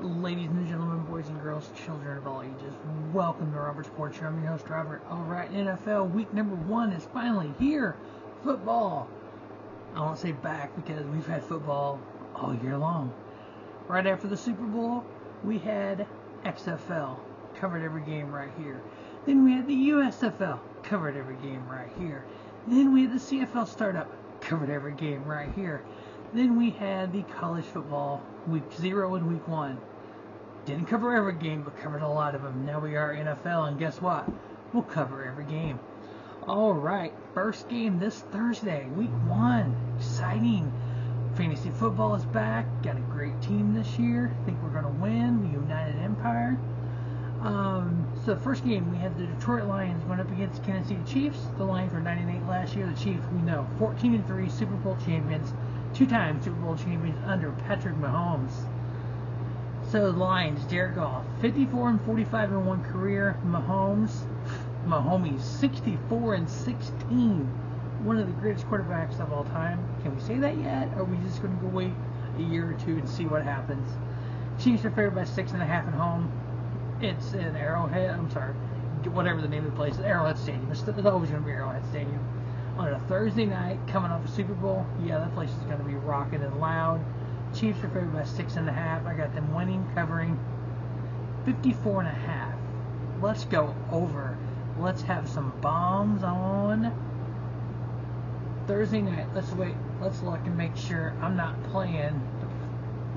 Ladies and gentlemen, boys and girls, children of all ages, welcome to Robert Sports Show. I'm your host, Robert. Alright, NFL week number 1 is finally here. Football. I won't say back because we've had football all year long. Right after the Super Bowl, we had XFL. Covered every game right here. Then we had the USFL. Covered every game right here. Then we had the CFL startup. Covered every game right here. Then we had the college football week 0 and week 1. Didn't cover every game, but covered a lot of them. Now we are NFL, and guess what? We'll cover every game. Alright, first game this Thursday, week 1. Exciting. Fantasy football is back. Got a great team this year. Think we're going to win. The United Empire. So the first game, we had the Detroit Lions going up against Kansas City Chiefs. The Lions were 9-8 last year. The Chiefs, we know, 14-3 Super Bowl champions. 2-time Super Bowl champions under Patrick Mahomes. So the Lions, Jared Goff, 54-45 career. Mahomes 64-16. One of the greatest quarterbacks of all time. Can we say that yet? Or are we just going to go wait a year or two and see what happens? Chiefs are favored by 6.5 at home. It's in Arrowhead. I'm sorry, whatever the name of the place is. Arrowhead Stadium. It's always going to be Arrowhead Stadium. On a Thursday night, coming off a Super Bowl, yeah, that place is going to be rocking and loud. Chiefs are favored by 6.5. I got them winning, covering 54.5. Let's go over. Let's have some bombs on Thursday night. Let's wait. Let's look and make sure I'm not playing the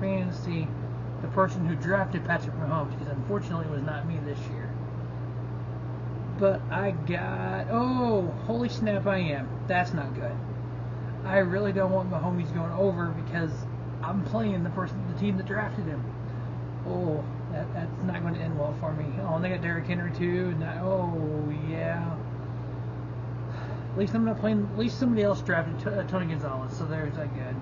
fantasy, the person who drafted Patrick Mahomes, because unfortunately it was not me this year. But I got, oh, holy snap, I am. That's not good. I really don't want Mahomes going over because I'm playing the team that drafted him. Oh, that's not going to end well for me. Oh, and they got Derrick Henry too. Oh, yeah. At least I'm not playing. At least somebody else drafted Tony Gonzalez, so there's that good.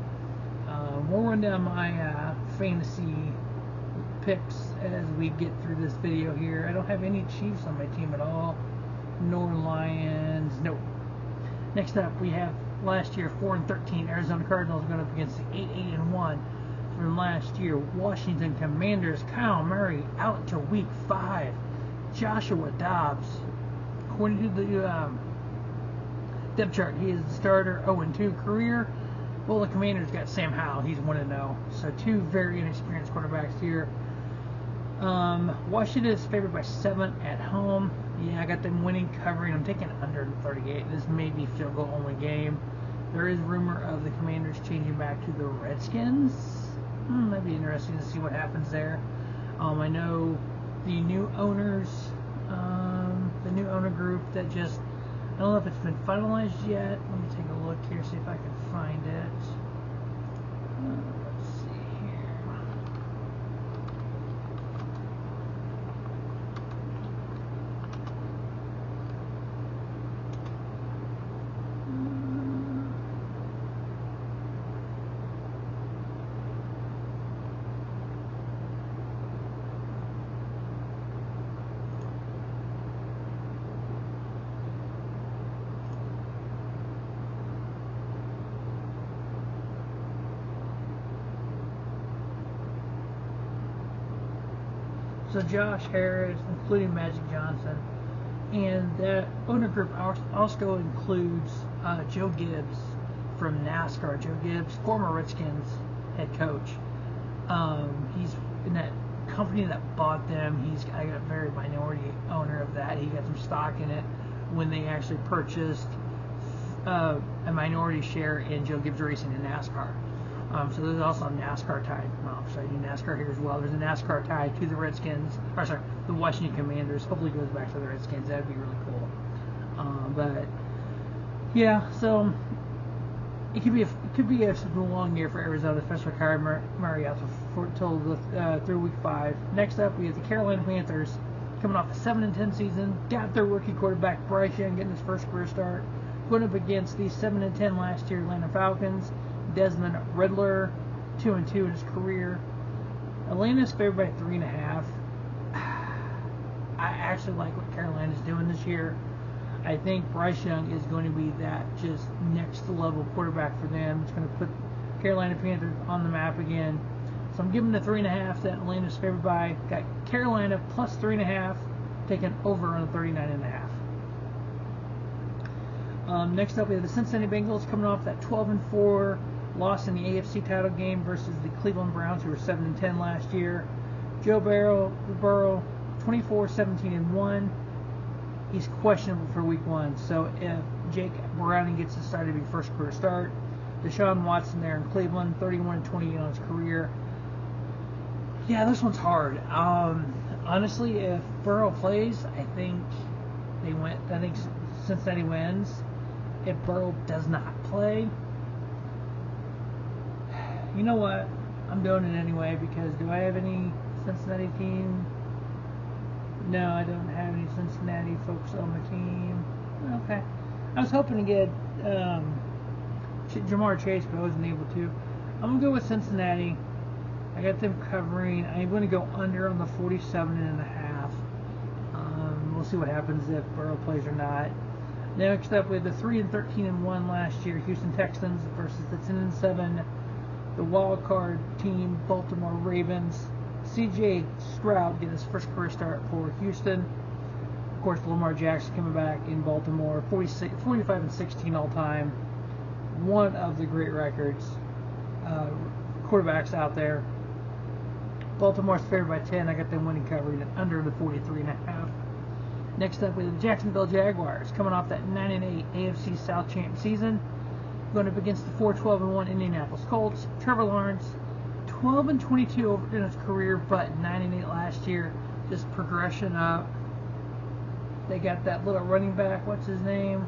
We'll run down my fantasy picks as we get through this video here. I don't have any Chiefs on my team at all, nor Lions. Nope. Next up, we have last year 4-13 Arizona Cardinals going up against the 8-1 from last year Washington Commanders. Kyle Murray out to week 5. Joshua Dobbs, according to the depth chart, he is the starter. 0-2 career. Well, the Commanders got Sam Howell. He's 1-0. So two very inexperienced quarterbacks here. Washington is favored by 7 at home. Yeah, I got them winning, covering. I'm taking under 38. This may be field goal only game. There is rumor of the Commanders changing back to the Redskins. That'd be interesting to see what happens there. I know the new owners, the new owner group that just, I don't know if it's been finalized yet. Let me take a look here, see if I can find it. Let's see here. So Josh Harris, including Magic Johnson, and that owner group also includes Joe Gibbs from NASCAR. Joe Gibbs, former Redskins head coach. He's in that company that bought them. I got a very minority owner of that. He got some stock in it when they actually purchased a minority share in Joe Gibbs Racing in NASCAR. So there's also a NASCAR tie. So I do NASCAR here as well. There's a NASCAR tie to the Redskins, or sorry, the Washington Commanders. Hopefully it goes back to the Redskins. That'd be really cool. But yeah, so it could be a long year for Arizona, especially Kyle Murray out until through week 5. Next up, we have the Carolina Panthers coming off a 7-10 season. Got their rookie quarterback Bryce Young getting his first career start, going up against the 7-10 last year Atlanta Falcons. Desmond Riddler, 2-2 in his career. Atlanta's favored by 3.5. I actually like what Carolina's doing this year. I think Bryce Young is going to be that just next level quarterback for them. It's going to put Carolina Panthers on the map again. So I'm giving the 3.5 that Atlanta's favored by. Got Carolina plus 3.5, taking over on 39.5. Next up, we have the Cincinnati Bengals coming off that 12-4 loss in the AFC title game versus the Cleveland Browns, who were 7-10 last year. Joe Burrow, 24-17-1. He's questionable for Week 1. So if Jake Browning gets to start, it'll be first career start. Deshaun Watson there in Cleveland, 31-28 on his career. Yeah, this one's hard. Honestly, if Burrow plays, I think Cincinnati wins. If Burrow does not play, you know what? I'm doing it anyway because do I have any Cincinnati team? No, I don't have any Cincinnati folks on my team. Okay. I was hoping to get Jamar Chase, but I wasn't able to. I'm going to go with Cincinnati. I got them covering. I'm going to go under on the 47.5. We'll see what happens if Burrow plays or not. Next up, we have the 3-13-1 last year Houston Texans versus the 10-7, the wild card team Baltimore Ravens. C.J. Stroud getting his first career start for Houston. Of course, Lamar Jackson coming back in Baltimore, 45-16 all time. One of the great records. Quarterbacks out there. Baltimore's favored by 10. I got them winning covering and under the 43.5. Next up, we have the Jacksonville Jaguars coming off that 9-8 AFC South champ season, going up against the 4-12-1 Indianapolis Colts. Trevor Lawrence, 12-22 in his career, but 9-8 last year. Just progression up. They got that little running back. What's his name?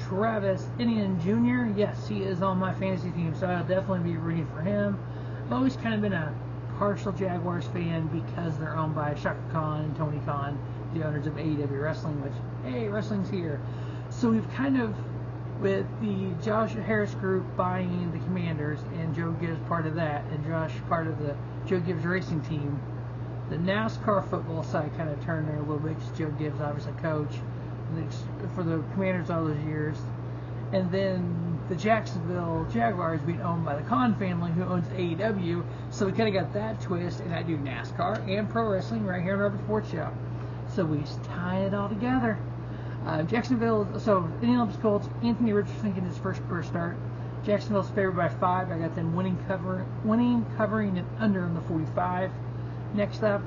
Travis Etienne Jr. Yes, he is on my fantasy team, so I'll definitely be rooting for him. I've always kind of been a partial Jaguars fan because they're owned by Shaka Khan and Tony Khan, the owners of AEW Wrestling, which, hey, wrestling's here. So we've kind of, with the Josh Harris group buying the Commanders, and Joe Gibbs part of that, and Josh part of the Joe Gibbs racing team, the NASCAR football side kind of turned there a little bit because Joe Gibbs obviously coached for the Commanders all those years. And then the Jacksonville Jaguars being owned by the Khan family, who owns AEW, so we kind of got that twist, and I do NASCAR and pro wrestling right here on Robert Sports Show. So we tie it all together. Jacksonville, so Indianapolis Colts, Anthony Richardson getting his first career start. Jacksonville's favored by 5. I got them winning, covering, and under on the 45. Next up,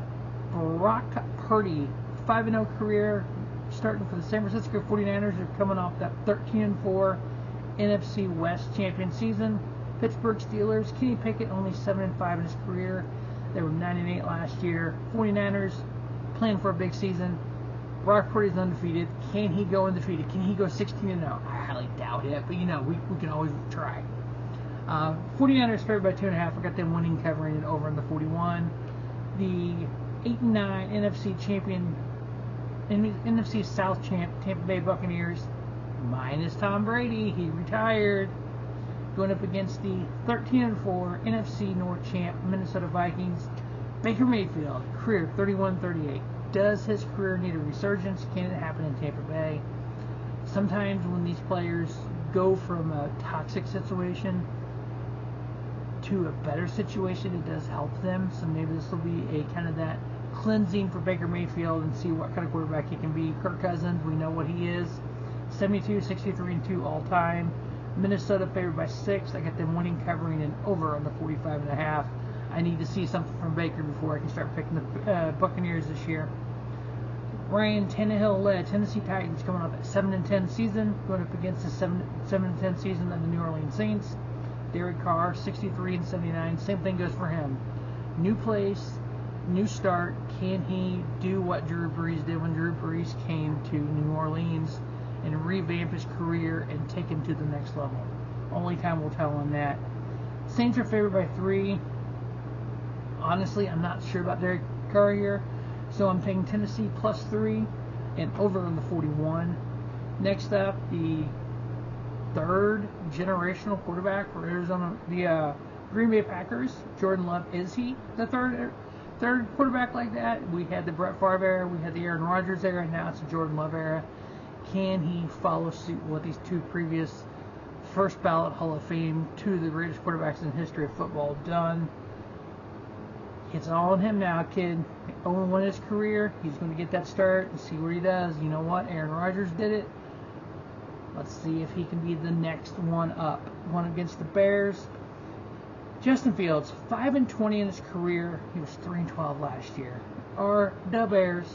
Brock Purdy, 5-0 career, starting for the San Francisco 49ers. They're coming off that 13-4 NFC West champion season. Pittsburgh Steelers, Kenny Pickett only 7-5 in his career. They were 9-8 last year. 49ers playing for a big season. Brock Purdy's undefeated. Can he go undefeated? Can he go 16-0? I highly doubt it, but we can always try. 49ers favored by 2.5. I got them winning, covering, and over in the 41. The 8-9 NFC champion, NFC South champ, Tampa Bay Buccaneers, minus Tom Brady. He retired. Going up against the 13-4 NFC North champ, Minnesota Vikings. Baker Mayfield, career 31-38. Does his career need a resurgence? Can it happen in Tampa Bay? Sometimes when these players go from a toxic situation to a better situation, it does help them. So maybe this will be a kind of that cleansing for Baker Mayfield and see what kind of quarterback he can be. Kirk Cousins, we know what he is. 72, 63-2 all time. Minnesota favored by 6. I got them winning, covering, and over on the 45.5. I need to see something from Baker before I can start picking the Buccaneers this year. Ryan Tannehill-led Tennessee Titans coming off a 7-10 season, going up against the 7-10 season of the New Orleans Saints. Derek Carr, 63-79. Same thing goes for him. New place, new start. Can he do what Drew Brees did when Drew Brees came to New Orleans and revamp his career and take him to the next level? Only time will tell on that. Saints are favored by 3. Honestly, I'm not sure about Derek Carr here, so I'm taking Tennessee plus 3 and over on the 41. Next up, the third generational quarterback for Arizona, the Green Bay Packers, Jordan Love. Is he the third quarterback like that? We had the Brett Favre era, we had the Aaron Rodgers era, and now it's the Jordan Love era. Can he follow suit with these two previous first ballot Hall of Fame, 2 of the greatest quarterbacks in the history of football done. It's all on him now, kid. 0-1 his career. He's going to get that start and see what he does. You know what? Aaron Rodgers did it. Let's see if he can be the next one up. One against the Bears. Justin Fields, 5-20 in his career. He was 3-12 last year. Are the Bears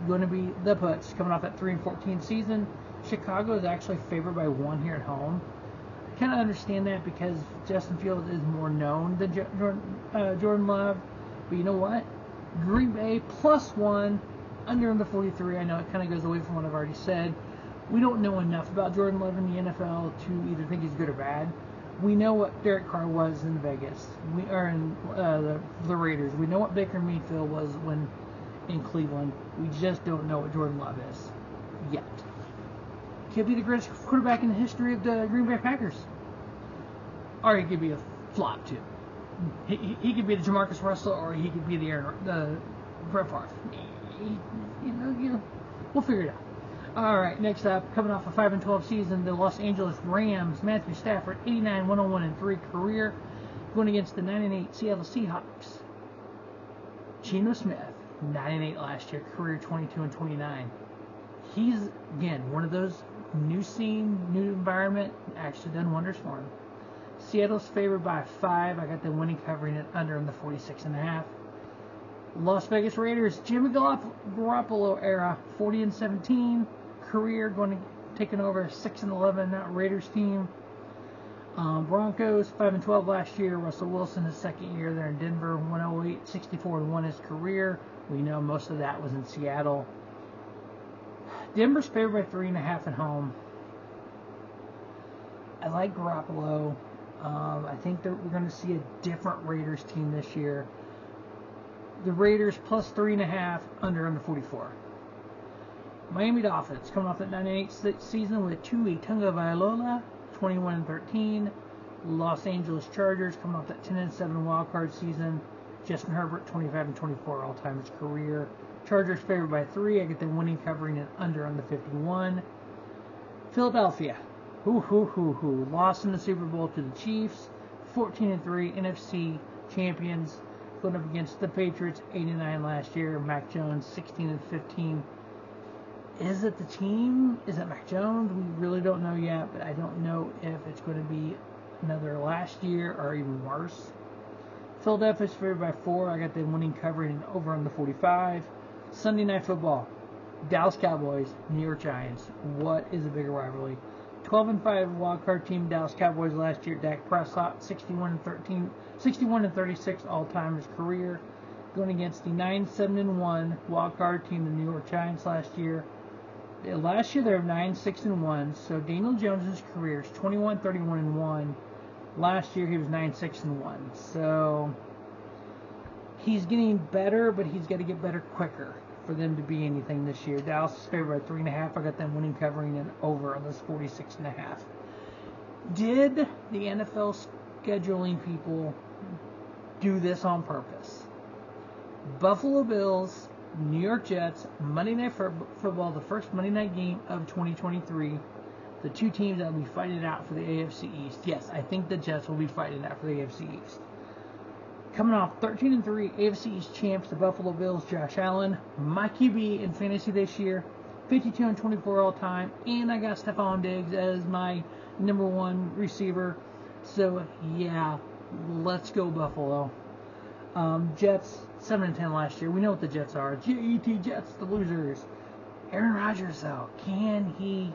going to be the puts coming off that 3-14 season? Chicago is actually favored by 1 here at home. I kind of understand that because Justin Fields is more known than Jordan Love. But you know what? Green Bay +1 under the 43. I know it kind of goes away from what I've already said. We don't know enough about Jordan Love in the NFL to either think he's good or bad. We know what Derek Carr was in Vegas. We are in the Raiders. We know what Baker Mayfield was when in Cleveland. We just don't know what Jordan Love is yet. Could be the greatest quarterback in the history of the Green Bay Packers. Or he could be a flop too. He could be the Jamarcus Russell, or he could be the Brett Favre. You know, we'll figure it out. All right, next up, coming off a 5-12 season, the Los Angeles Rams, Matthew Stafford, 89-101-3 career, going against the 9-8 Seattle Seahawks. Geno Smith, 9-8 last year, career 22-29. He's, again, one of those new scene, new environment, actually done wonders for him. Seattle's favored by 5. I got them winning, covering it under in the 46.5. Las Vegas Raiders, Jimmy Garoppolo era, 40-17. Career taking over a 6-11 Raiders team. Broncos, 5-12 last year. Russell Wilson, his second year there in Denver, 108, 64-1 his career. We know most of that was in Seattle. Denver's favored by 3.5 at home. I like Garoppolo. I think that we're going to see a different Raiders team this year. The Raiders +3.5 under 44. Miami Dolphins coming off that 9-8 season with Tua Tagovailoa, 21-13. Los Angeles Chargers coming off that 10-7 wildcard season. Justin Herbert, 25-24 all-time his career. Chargers favored by 3. I get them winning, covering it under on the 51. Philadelphia, lost in the Super Bowl to the Chiefs, 14-3 NFC champions, going up against the Patriots, 8-9 last year. Mac Jones, 16-15. Is it the team? Is it Mac Jones? We really don't know yet, but I don't know if it's going to be another last year or even worse. Philadelphia's favored by 4. I got them winning, covering over on the 45. Sunday Night Football, Dallas Cowboys, New York Giants. What is a bigger rivalry? 12-5 wildcard team, Dallas Cowboys last year. Dak Prescott, 61-36 all-time his career, going against the 9-7-1 wildcard team, the New York Giants last year. Last year they were 9-6-1. So Daniel Jones' career is 21-31-1. Last year he was 9-6-1. So he's getting better, but he's got to get better quicker for them to be anything this year. Dallas is favored by 3.5. I got them winning, covering and over on this 46.5. Did the NFL scheduling people do this on purpose? Buffalo Bills, New York Jets, Monday Night Football, the first Monday night game of 2023. The 2 teams that will be fighting it out for the AFC East. Yes, I think the Jets will be fighting it out for the AFC East. Coming off 13-3 AFC East champs, the Buffalo Bills, Josh Allen, my QB in fantasy this year, 52-24 all time, and I got Stephon Diggs as my number 1 receiver. So yeah, let's go Buffalo. Jets 7-10 last year. We know what the Jets are. Jet Jets, the losers. Aaron Rodgers though, can he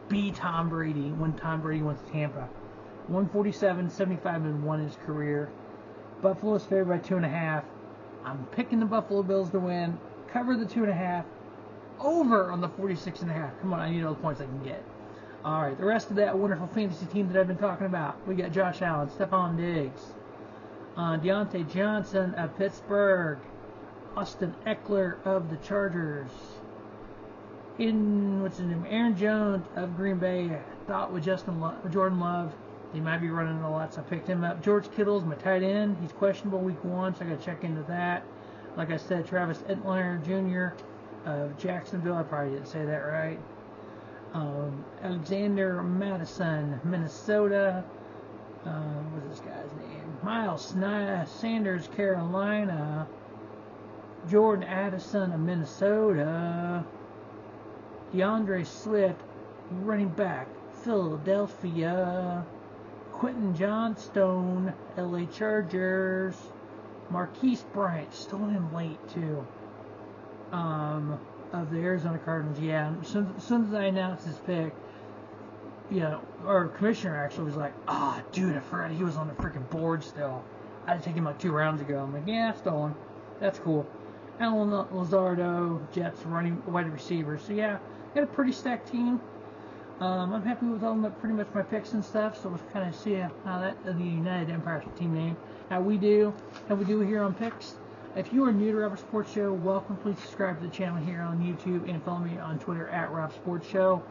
be Tom Brady when Tom Brady went to Tampa? 147-75-1 his career. Buffalo's favored by 2.5. I'm picking the Buffalo Bills to win. Cover the 2.5. Over on the 46.5. Come on, I need all the points I can get. All right, the rest of that wonderful fantasy team that I've been talking about. We got Josh Allen, Stephon Diggs, Deontay Johnson of Pittsburgh, Austin Eckler of the Chargers, Aaron Jones of Green Bay. I thought with Jordan Love, they might be running a lot, so I picked him up. George Kittle's my tight end. He's questionable week 1, so I got to check into that. Like I said, Travis Etienne Jr. of Jacksonville. I probably didn't say that right. Alexander Madison, Minnesota. What's this guy's name? Miles Sanders, Carolina. Jordan Addison of Minnesota. DeAndre Swift, running back, Philadelphia. Quentin Johnstone, LA Chargers. Marquise Bryant, stole him late too. Of the Arizona Cardinals, yeah. As soon as I announced his pick, our commissioner actually was like, dude, I forgot he was on the freaking board still. I had to take him like 2 rounds ago. I'm like, yeah, stole him. That's cool. Alan Lazardo, Jets, wide receiver. So yeah, got a pretty stacked team. I'm happy with all pretty much my picks and stuff. So we'll kind of see how that the United Empire team name, how we do here on picks. If you are new to Rob Sports Show, welcome. Please subscribe to the channel here on YouTube and follow me on Twitter at Rob Sports Show.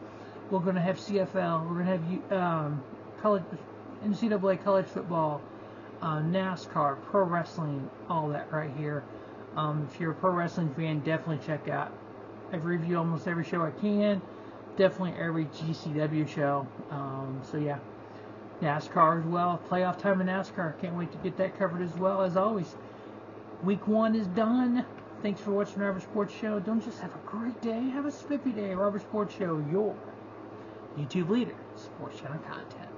We're going to have CFL. We're going to have college, NCAA college football, NASCAR, pro wrestling, all that right here. If you're a pro wrestling fan, definitely check out. I've reviewed almost every show I can. Definitely every GCW show. So yeah, NASCAR as well. Playoff time in NASCAR. Can't wait to get that covered as well. As always, week 1 is done. Thanks for watching Robert Sports Show. Don't just have a great day. Have a spiffy day. Robert Sports Show, your YouTube leader, sports channel content.